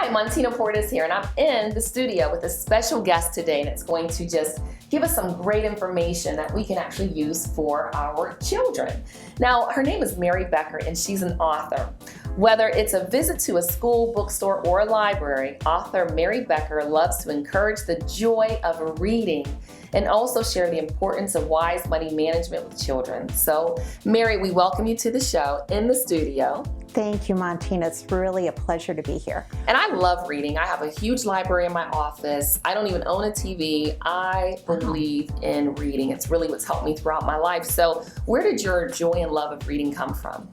Hi, Montina Portis here, and I'm in the studio with a special guest today, and it's going to just give us some great information that we can actually use for our children. Now, her name is Mary Becker, and she's an author. Whether it's a visit to a school, bookstore, or a library, author Mary Becker loves to encourage the joy of reading and also share the importance of wise money management with children. So, Mary, we welcome you to the show in the studio. Thank you, Montina. It's really a pleasure to be here. And I love reading. I have a huge library in my office. I don't even own a TV. I believe in reading. It's really what's helped me throughout my life. So where did your joy and love of reading come from?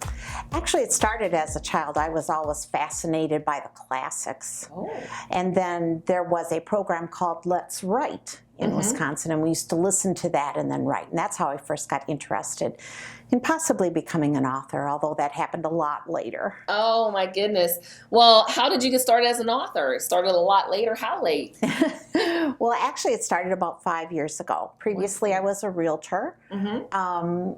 Actually, it started as a child. I was always fascinated by the classics. Oh. And then there was a program called Let's Write in Wisconsin, and we used to listen to that and then write. And that's how I first got interested in possibly becoming an author, although that happened a lot later. Oh my goodness. Well, how did you get started as an author? It started a lot later. How late? Well, actually, it started about 5 years ago. Previously, I was a realtor. And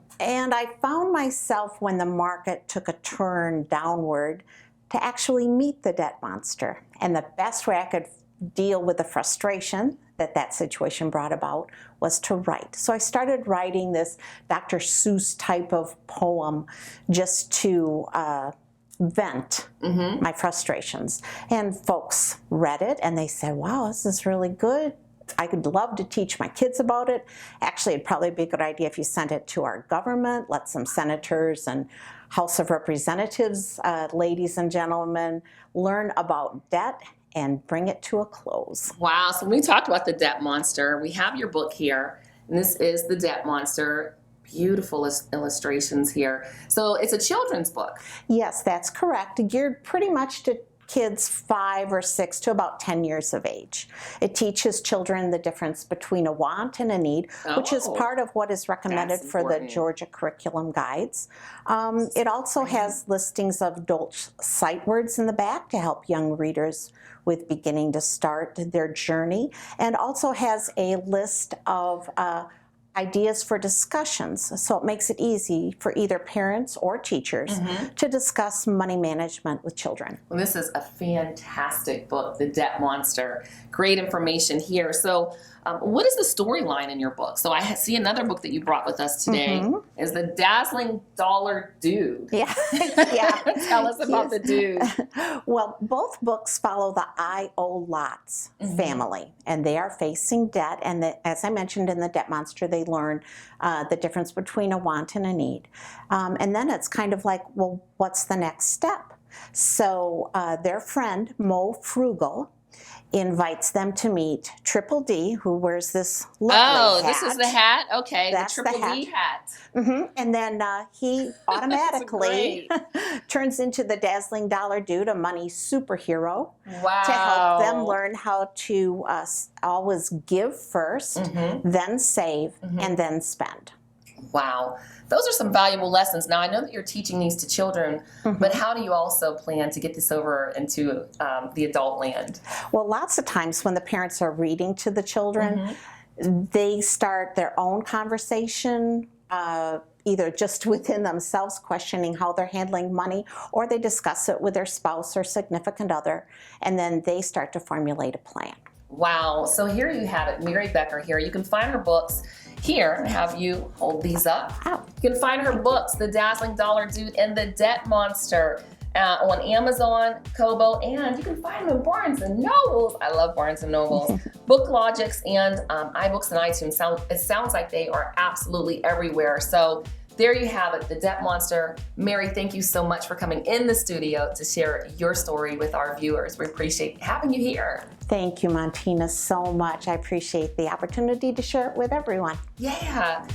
I found myself, when the market took a turn downward, to actually meet the debt monster. And the best way I could deal with the frustration that situation brought about was to write. So I started writing this Dr. Seuss type of poem just to vent my frustrations. And folks read it and they said, wow, this is really good. I could love to teach my kids about it. Actually, it'd probably be a good idea if you sent it to our government, let some senators and House of Representatives, ladies and gentlemen, learn about debt and bring it to a close. Wow. So when we talked about the debt monster, we have your book here, and this is the debt monster. Beautiful illustrations here. So it's a children's book. Yes, that's correct. Geared pretty much to kids 5 or 6 to about 10 years of age. It teaches children the difference between a want and a need, which is part of what is recommended for the Georgia curriculum guides. It also has listings of adult sight words in the back to help young readers with beginning to start their journey, and also has a list of ideas for discussions. So it makes it easy for either parents or teachers to discuss money management with children. Well, this is a fantastic book, The Debt Monster. Great information here. So what is the storyline in your book? So I see another book that you brought with us today is The Dazzling Dollar Dude. Yeah. Tell us about the dude. Well, both books follow the I.O. Lotz family, and they are facing debt. And as I mentioned in The Debt Monster, they learn the difference between a want and a need. And then it's kind of like, well, what's the next step? So their friend, Mo Frugal, invites them to meet Triple D, who wears this lovely hat. This is the hat? Okay, That's the Triple D hat. And then he automatically turns into the Dazzling Dollar Dude, a money superhero, to help them learn how to always give first, then save, and then spend. Wow. Those are some valuable lessons. Now, I know that you're teaching these to children, but how do you also plan to get this over into the adult land? Well, lots of times when the parents are reading to the children, they start their own conversation, either just within themselves, questioning how they're handling money, or they discuss it with their spouse or significant other, and then they start to formulate a plan. Wow. So here you have it, Mary Becker here. You can find her books here. Have you hold these up. You can find her books, The Dazzling Dollar Dude and The Debt Monster, on Amazon, Kobo, and you can find them in Barnes & Nobles. I love Barnes & Nobles. BookLogix and iBooks and iTunes. It sounds like they are absolutely everywhere. So there you have it, The Debt Monster. Mary, thank you so much for coming in the studio to share your story with our viewers. We appreciate having you here. Thank you, Montina, so much. I appreciate the opportunity to share it with everyone. Yeah.